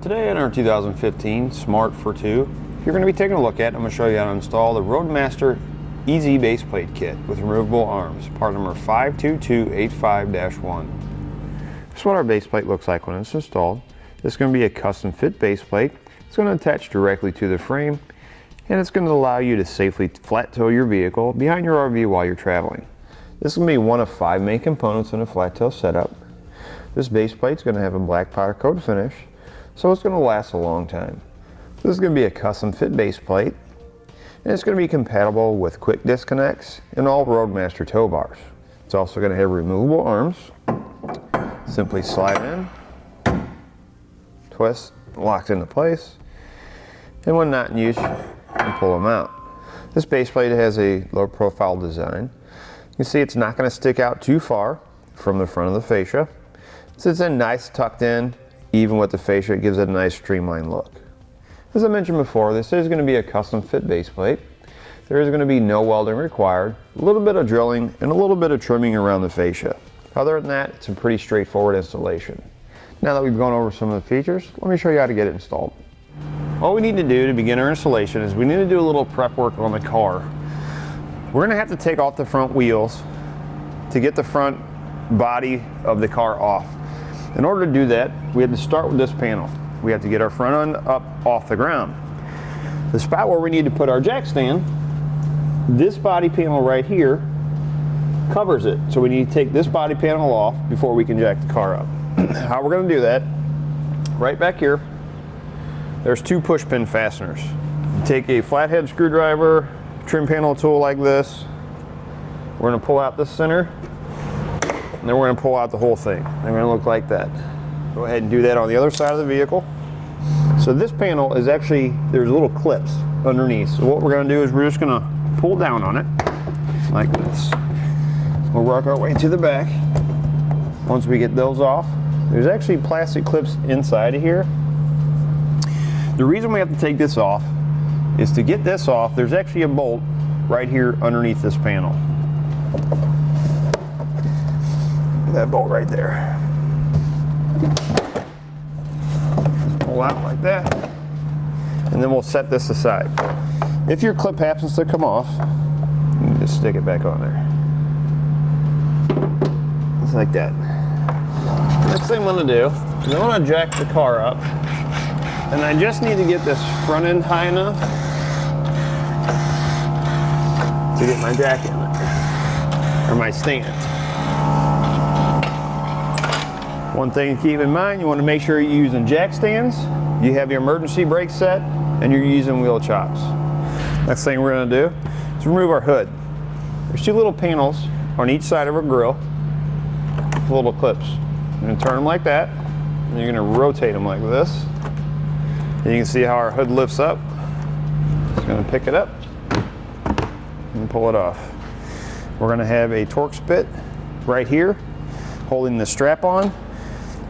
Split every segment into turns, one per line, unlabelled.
Today in our 2015 Smart fortwo, you're going to be taking a look at, I'm going to show you how to install the Roadmaster EZ base plate kit with removable arms, part number 52285-1. This is what our base plate looks like when it's installed. This is going to be a custom fit base plate. It's going to attach directly to the frame, and it's going to allow you to safely flat tow your vehicle behind your RV while you're traveling. This is going to be one of 5 main components in a flat tail setup. This base plate is going to have a black powder coat finish, so it's going to last a long time. This is going to be a custom fit base plate, and it's going to be compatible with quick disconnects and all Roadmaster tow bars. It's also going to have removable arms. Simply slide in, twist, locked into place, and when not in use, you can pull them out. This base plate has a low profile design. You can see it's not going to stick out too far from the front of the fascia. So it's in nice tucked in, even with the fascia, it gives it a nice streamlined look. As I mentioned before, this is going to be a custom fit base plate. There is going to be no welding required, a little bit of drilling and a little bit of trimming around the fascia. Other than that, it's a pretty straightforward installation. Now that we've gone over some of the features, let me show you how to get it installed. All we need to do to begin our installation is we need to do a little prep work on the car. We're going to have to take off the front wheels to get the front body of the car off. In order to do that, we have to start with this panel. We have to get our front end up off the ground. The spot where we need to put our jack stand, this body panel right here covers it. So we need to take this body panel off before we can jack the car up. How we're going to do that, right back here, there's 2 push pin fasteners. You take a flathead screwdriver, trim panel tool like this. We're going to pull out the center, and then we're going to pull out the whole thing. They're going to look like that. Go ahead and do that on the other side of the vehicle. So this panel is actually, there's little clips underneath. So what we're going to do is we're just going to pull down on it like this. We'll work our way to the back. Once we get those off, there's actually plastic clips inside of here. The reason we have to take this off is to get this off, there's actually a bolt right here underneath this panel. That bolt right there. Just pull out like that, and then we'll set this aside. If your clip happens to come off, you can just stick it back on there. Just like that. Next thing I'm going to do is I want to jack the car up, and I just need to get this front end high enough to get my jack in it, or my stand. One thing to keep in mind, you want to make sure you're using jack stands, you have your emergency brake set, and you're using wheel chops. Next thing we're going to do is remove our hood. There's 2 little panels on each side of our grill, little clips. You're going to turn them like that, and you're going to rotate them like this. And you can see how our hood lifts up. Just going to pick it up and pull it off. We're going to have a Torx bit right here holding the strap on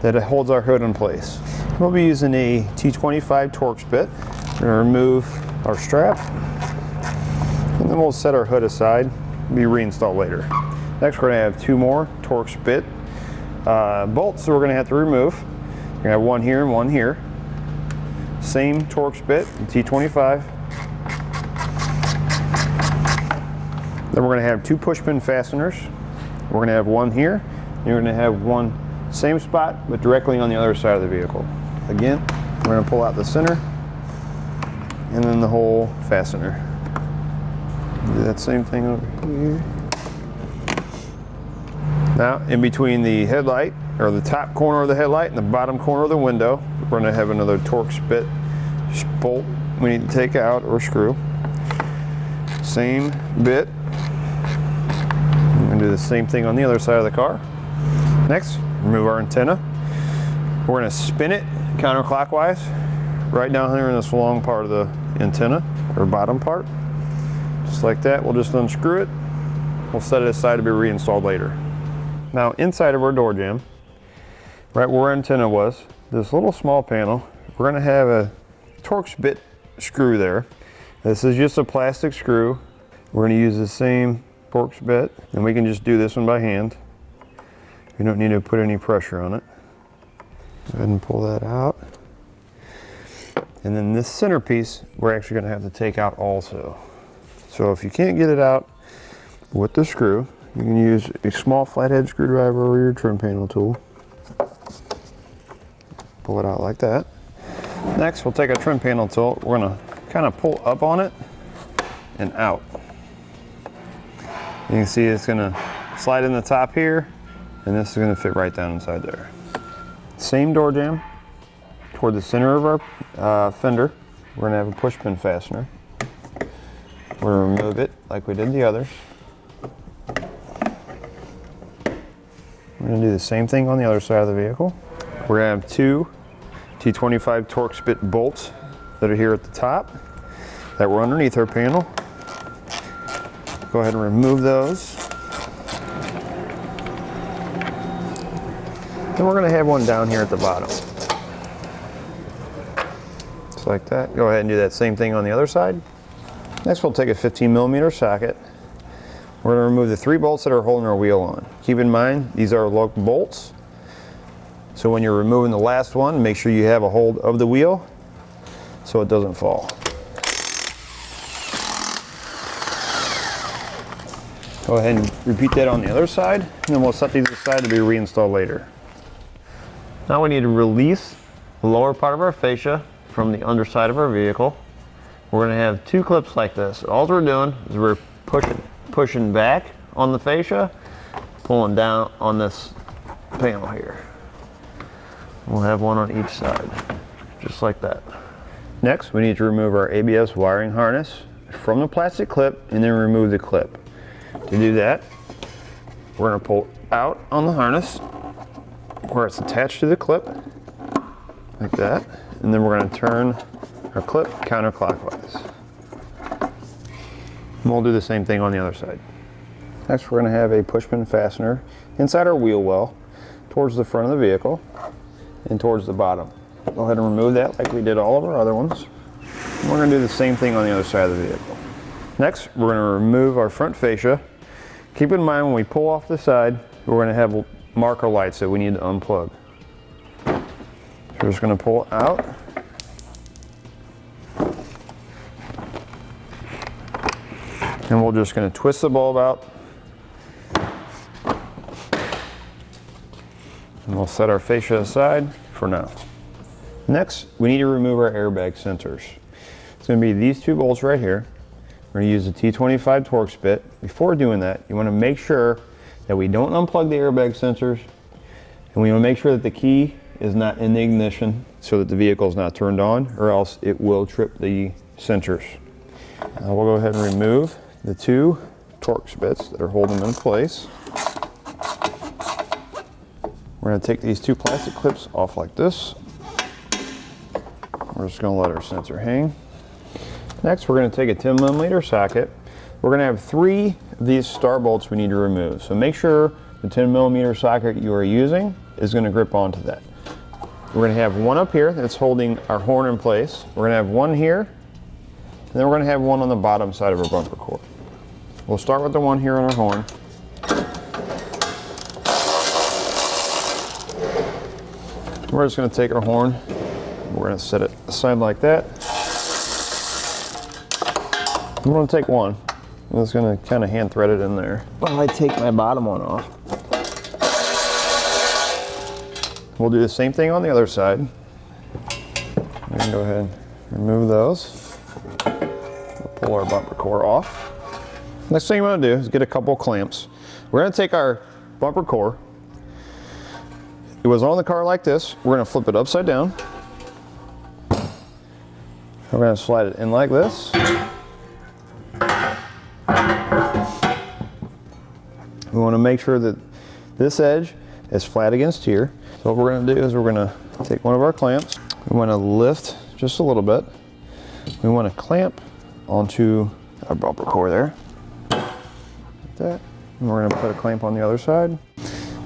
that holds our hood in place. We'll be using a T25 Torx bit. We're going to remove our strap, and then we'll set our hood aside and be reinstalled later. Next, we're going to have 2 more Torx bit bolts that we're going to have to remove. We're going to have one here and one here. Same Torx bit, T25. Then we're going to have 2 push pin fasteners. We're going to have one here. You're going to have one same spot, but directly on the other side of the vehicle. Again, we're going to pull out the center and then the whole fastener. Do that same thing over here. Now, in between the headlight, or the top corner of the headlight and the bottom corner of the window, we're going to have another Torx bit bolt we need to take out or screw. Same bit. We're going to do the same thing on the other side of the car. Next, remove our antenna. We're going to spin it counterclockwise right down here in this long part of the antenna, or bottom part. Just like that. We'll just unscrew it. We'll set it aside to be reinstalled later. Now, inside of our door jamb, right where our antenna was, this little small panel, we're going to have a Torx bit screw there. This is just a plastic screw. We're going to use the same Torx bit, and we can just do this one by hand. We don't need to put any pressure on it. Go ahead and pull that out. And then this centerpiece, we're actually gonna have to take out also. So if you can't get it out with the screw, you can use a small flathead screwdriver or your trim panel tool. Pull it out like that. Next, we'll take a trim panel tool. We're gonna kind of pull up on it and out. You can see it's gonna slide in the top here, and this is gonna fit right down inside there. Same door jamb toward the center of our fender. We're gonna have a push pin fastener. We're gonna remove it like we did the others. We're gonna do the same thing on the other side of the vehicle. We're gonna have two T25 Torx bit bolts that are here at the top that were underneath our panel. Go ahead and remove those. Then we're gonna have one down here at the bottom. Just like that. Go ahead and do that same thing on the other side. Next, we'll take a 15mm socket. We're gonna remove the 3 bolts that are holding our wheel on. Keep in mind, these are locked bolts. So when you're removing the last one, make sure you have a hold of the wheel so it doesn't fall. Go ahead and repeat that on the other side, and then we'll set these aside to be reinstalled later. Now we need to release the lower part of our fascia from the underside of our vehicle. We're going to have 2 clips like this. All we're doing is we're pushing back on the fascia, pulling down on this panel here. We'll have one on each side, just like that. Next, we need to remove our ABS wiring harness from the plastic clip and then remove the clip. To do that, we're going to pull out on the harness where it's attached to the clip, like that, and then we're going to turn our clip counterclockwise. And we'll do the same thing on the other side. Next, we're going to have a push pin fastener inside our wheel well towards the front of the vehicle and towards the bottom. Go ahead and remove that like we did all of our other ones. And we're going to do the same thing on the other side of the vehicle. Next, we're going to remove our front fascia. Keep in mind when we pull off the side, we're going to have marker lights that we need to unplug. So we're just going to pull it out. And we're just going to twist the bulb out. And we'll set our fascia aside for now. Next, we need to remove our airbag sensors. It's going to be these 2 bolts right here. We're going to use a T25 Torx bit. Before doing that, you want to make sure that we don't unplug the airbag sensors, and we want to make sure that the key is not in the ignition so that the vehicle is not turned on, or else it will trip the sensors. We'll go ahead and remove the 2 Torx bits that are holding them in place. We're going to take these 2 plastic clips off like this. We're just going to let our sensor hang. Next, we're going to take a 10mm socket. We're going to have 3 of these star bolts we need to remove. So make sure the 10mm socket you are using is going to grip onto that. We're going to have one up here that's holding our horn in place. We're going to have one here, and then we're going to have one on the bottom side of our bumper core. We'll start with the one here on our horn. We're just going to take our horn, we're going to set it aside like that. I'm going to take one. I'm just going to kind of hand thread it in there while I take my bottom one off. We'll do the same thing on the other side. We can go ahead and remove those. We'll pull our bumper core off. Next thing I'm going to do is get a couple clamps. We're going to take our bumper core. It was on the car like this. We're going to flip it upside down. We're going to slide it in like this. We want to make sure that this edge is flat against here. So what we're going to do is we're going to take one of our clamps. We want to lift just a little bit. We want to clamp onto our bumper core there. Like that. And we're going to put a clamp on the other side.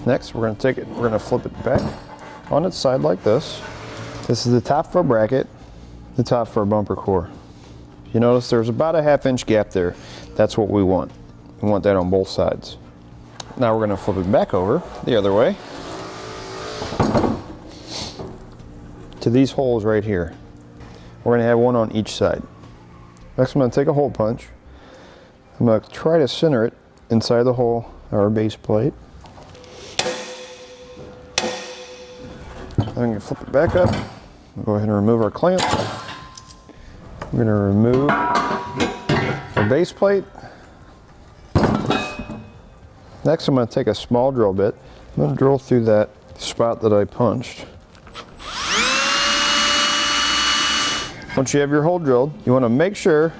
Next, we're going to take it, we're going to flip it back on its side like this. This is the top for our bracket, the top for our bumper core. You notice there's about a 1/2 inch gap there. That's what we want. We want that on both sides. Now we're going to flip it back over the other way to these holes right here. We're going to have one on each side. Next, I'm going to take a hole punch. I'm going to try to center it inside the hole of our base plate. I'm going to flip it back up. We'll go ahead and remove our clamp. We're going to remove our base plate. Next, I'm going to take a small drill bit. I'm going to drill through that spot that I punched. Once you have your hole drilled, you want to make sure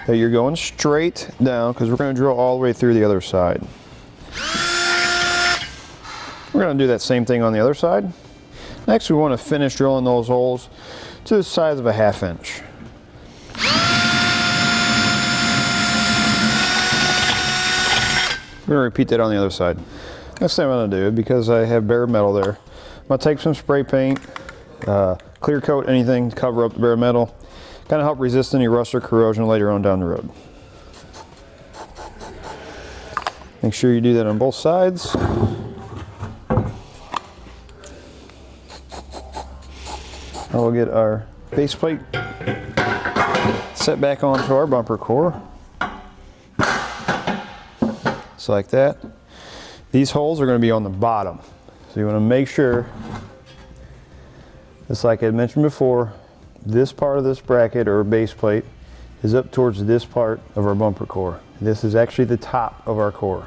that you're going straight down, because we're going to drill all the way through the other side. We're going to do that same thing on the other side. Next, we want to finish drilling those holes to the size of a 1/2 inch. We're going to repeat that on the other side. Next thing I'm going to do, because I have bare metal there, I'm going to take some spray paint, clear coat anything to cover up the bare metal, kind of help resist any rust or corrosion later on down the road. Make sure you do that on both sides. I will get our base plate set back onto our bumper core. Just like that. These holes are going to be on the bottom. So you want to make sure, just like I mentioned before, this part of this bracket or base plate is up towards this part of our bumper core. This is actually the top of our core.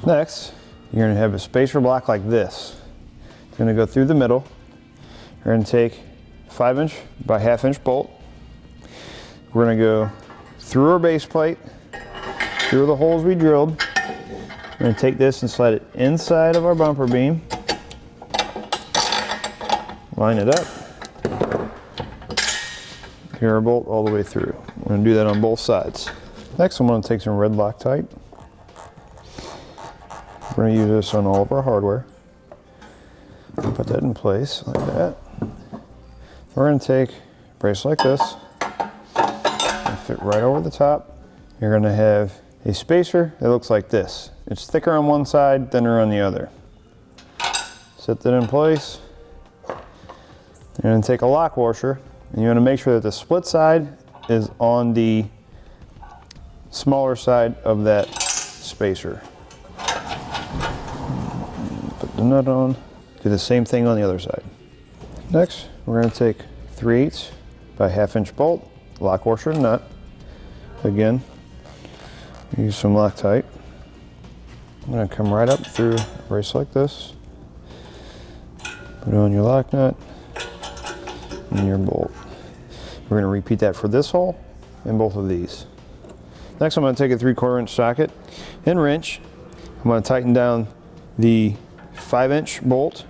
Next, you're going to have a spacer block like this. It's going to go through the middle. We're going to take 5 inch by 1/2 inch bolt. We're going to go through our base plate, through the holes we drilled. We're going to take this and slide it inside of our bumper beam. Line it up. Get our bolt all the way through. We're going to do that on both sides. Next, I'm going to take some red Loctite. We're going to use this on all of our hardware. Put that in place like that. We're going to take a brace like this and fit right over the top. You're going to have a spacer that looks like this. It's thicker on one side, thinner on the other. Set that in place. You're going to take a lock washer and you want to make sure that the split side is on the smaller side of that spacer. Put the nut on. Do the same thing on the other side. Next, we're going to take 3/8 by 1/2 inch bolt, lock washer and nut. Again, use some Loctite. I'm going to come right up through a brace like this. Put on your lock nut and your bolt. We're going to repeat that for this hole and both of these. Next, I'm going to take a 3/4 inch socket and wrench. I'm going to tighten down the 5 inch bolt,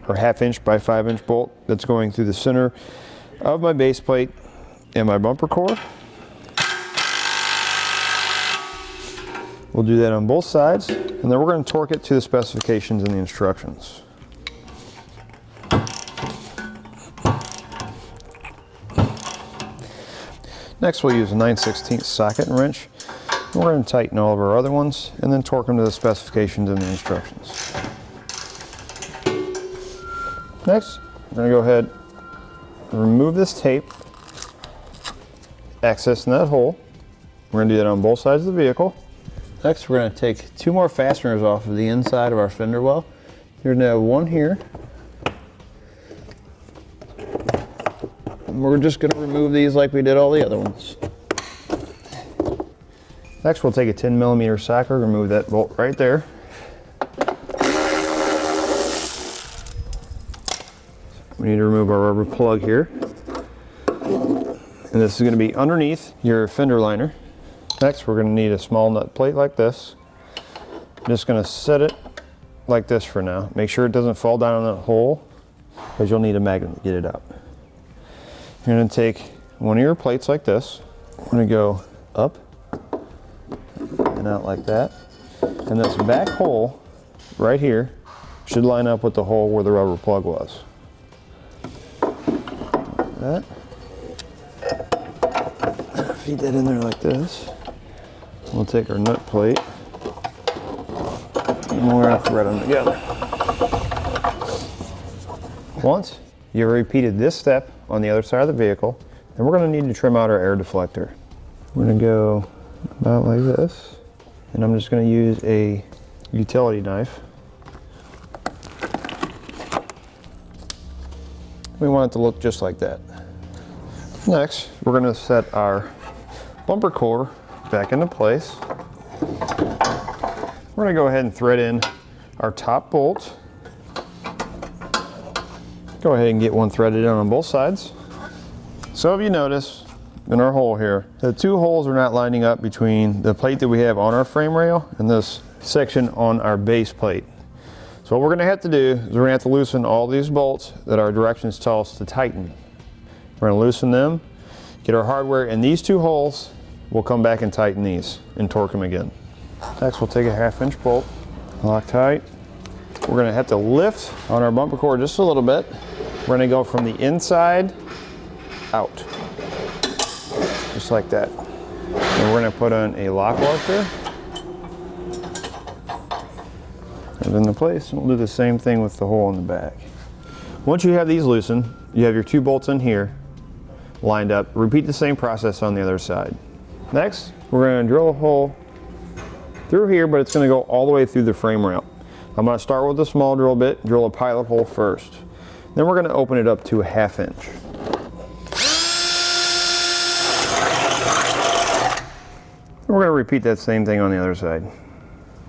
or 1/2 inch by 5 inch bolt that's going through the center of my base plate and my bumper core. We'll do that on both sides, and then we're going to torque it to the specifications in the instructions. Next, we'll use a 9/16 socket and wrench. We're going to tighten all of our other ones and then torque them to the specifications in the instructions. Next, I'm going to go ahead and remove this tape, accessing that hole. We're going to do that on both sides of the vehicle. Next, we're going to take 2 more fasteners off of the inside of our fender well. You're going to have one here. And we're just going to remove these like we did all the other ones. Next, we'll take a 10mm socket, remove that bolt right there. We need to remove our rubber plug here. And this is going to be underneath your fender liner. Next, we're going to need a small nut plate like this. I'm just going to set it like this for now. Make sure it doesn't fall down in that hole, because you'll need a magnet to get it out. You're going to take one of your plates like this. We're going to go up and out like that. And this back hole right here should line up with the hole where the rubber plug was. Like that. Feed that in there like this. We'll take our nut plate and we're going to thread them together. Once you've repeated this step on the other side of the vehicle. And we're going to need to trim out our air deflector. We're going to go about like this. And I'm just going to use a utility knife. We want it to look just like that. Next, we're going to set our bumper core back into place. We're going to go ahead and thread in our top bolt. Go ahead and get one threaded in on both sides. So if you notice in our hole here, the two holes are not lining up between the plate that we have on our frame rail and this section on our base plate. So what we're going to have to do is we're going to have to loosen all these bolts that our directions tell us to tighten. We're going to loosen them, get our hardware in these two holes. We'll come back and tighten these and torque them again. Next, we'll take a 1/2 inch bolt, lock tight. We're going to have to lift on our bumper core just a little bit. We're going to go from the inside out, just like that. And we're going to put on a lock washer and into place. And we'll do the same thing with the hole in the back. Once you have these loosened, you have your two bolts in here lined up. Repeat the same process on the other side. Next, we're going to drill a hole through here, but it's going to go all the way through the frame rail. I'm going to start with a small drill bit, drill a pilot hole first. Then we're going to open it up to a 1/2 inch. We're going to repeat that same thing on the other side.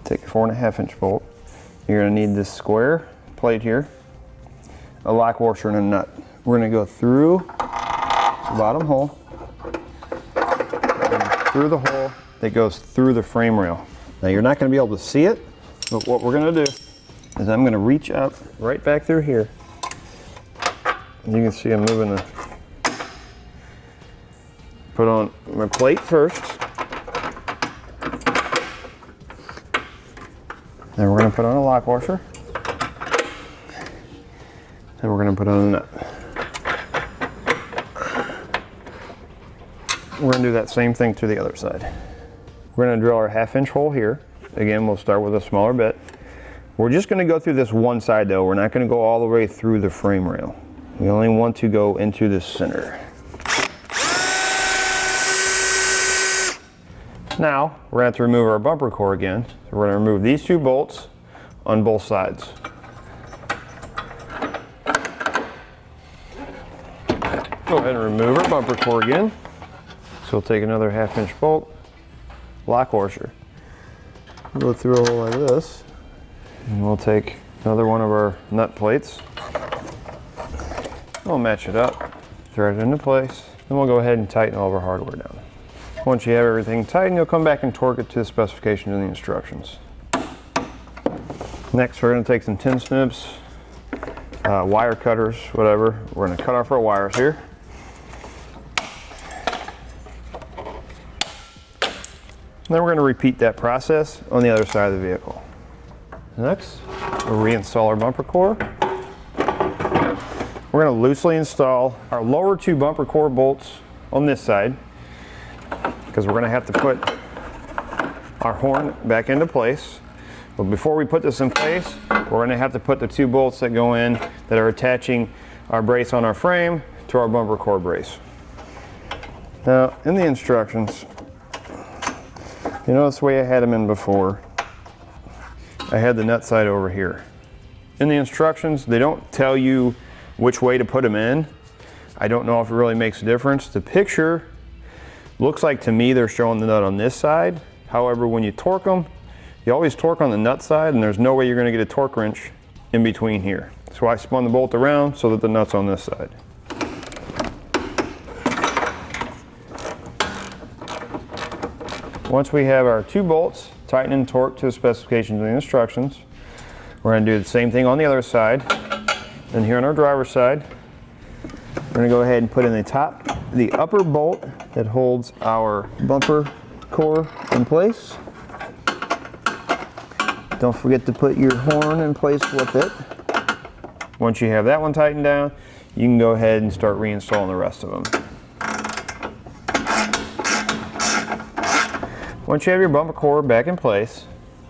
Take a 4.5 inch bolt. You're going to need this square plate here, a lock washer and a nut. We're going to go through the bottom hole, and through the hole that goes through the frame rail. Now you're not going to be able to see it, but what we're going to do is I'm going to reach up right back through here. And you can see I'm moving the, put on my plate first. Then we're going to put on a lock washer. Then we're going to put on a nut. We're going to do that same thing to the other side. We're going to drill our 1/2 inch hole here. Again, we'll start with a smaller bit. We're just going to go through this one side though. We're not going to go all the way through the frame rail. We only want to go into the center. Now, we're going to have to remove our bumper core again. So we're going to remove these two bolts on both sides. Go ahead and remove our bumper core again. So we'll take another 1/2 inch bolt, lock washer. Go through a hole like this. And we'll take another one of our nut plates. We'll match it up, thread it into place. Then we'll go ahead and tighten all of our hardware down. Once you have everything tightened, you'll come back and torque it to the specifications and the instructions. Next, we're going to take some tin snips, wire cutters, whatever. We're going to cut off our wires here. And then we're going to repeat that process on the other side of the vehicle. Next, we'll reinstall our bumper core. We're going to loosely install our lower two bumper core bolts on this side, because we're going to have to put our horn back into place. But before we put this in place, we're going to have to put the two bolts that go in that are attaching our brace on our frame to our bumper core brace. Now, in the instructions, you notice the way I had them in before. I had the nut side over here. In the instructions, they don't tell you which way to put them in. I don't know if it really makes a difference. The picture looks like to me they're showing the nut on this side. However, when you torque them, you always torque on the nut side, and there's no way you're going to get a torque wrench in between here. So I spun the bolt around so that the nut's on this side. Once we have our two bolts tightened and torqued to the specifications and the instructions, we're going to do the same thing on the other side. And here on our driver's side, we're going to go ahead and put in the upper bolt that holds our bumper core in place. Don't forget to put your horn in place with it. Once you have that one tightened down, you can go ahead and start reinstalling the rest of them. Once you have your bumper core back in place,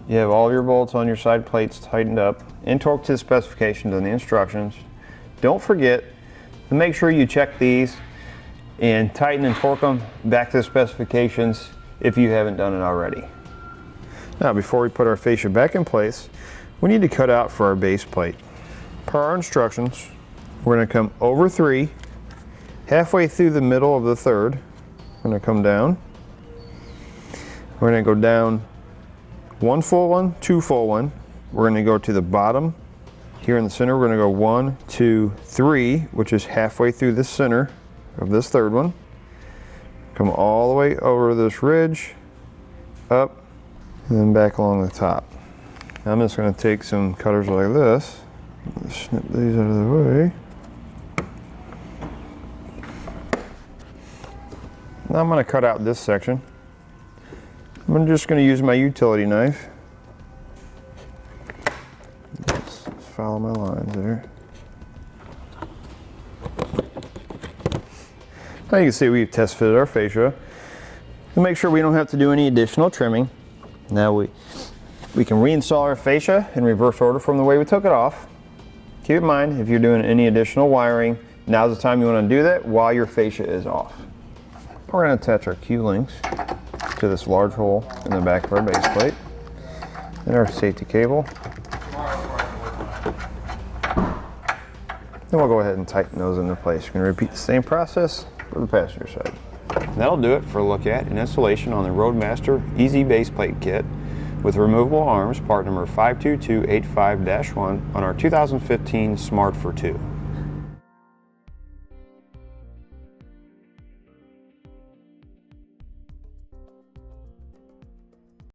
you have all of your bolts on your side plates tightened up and torqued to the specifications and the instructions. Don't forget And make sure you check these and tighten and torque them back to the specifications if you haven't done it already. Now, before we put our fascia back in place, we need to cut out for our base plate. Per our instructions, we're going to come over 3, halfway through the middle of the 3rd. We're going to come down. We're going to go down 1 full one, 2 full one. We're going to go to the bottom. Here in the center, we're going to go 1, 2, 3, which is halfway through the center of this 3rd one. Come all the way over this ridge, up, and then back along the top. Now I'm just going to take some cutters like this, snip these out of the way. Now I'm going to cut out this section. I'm just going to use my utility knife. Let's follow my lines there. Now you can see we've test fitted our fascia to make sure we don't have to do any additional trimming. Now we can reinstall our fascia in reverse order from the way we took it off. Keep in mind, if you're doing any additional wiring, now's the time you want to do that while your fascia is off. We're going to attach our Q-links to this large hole in the back of our base plate and our safety cable. Then we'll go ahead and tighten those into place. We're going to repeat the same process for the passenger side. That'll do it for a look at and installation on the Roadmaster EZ base plate kit with removable arms, part number 52285-1 on our 2015 Smart for 2.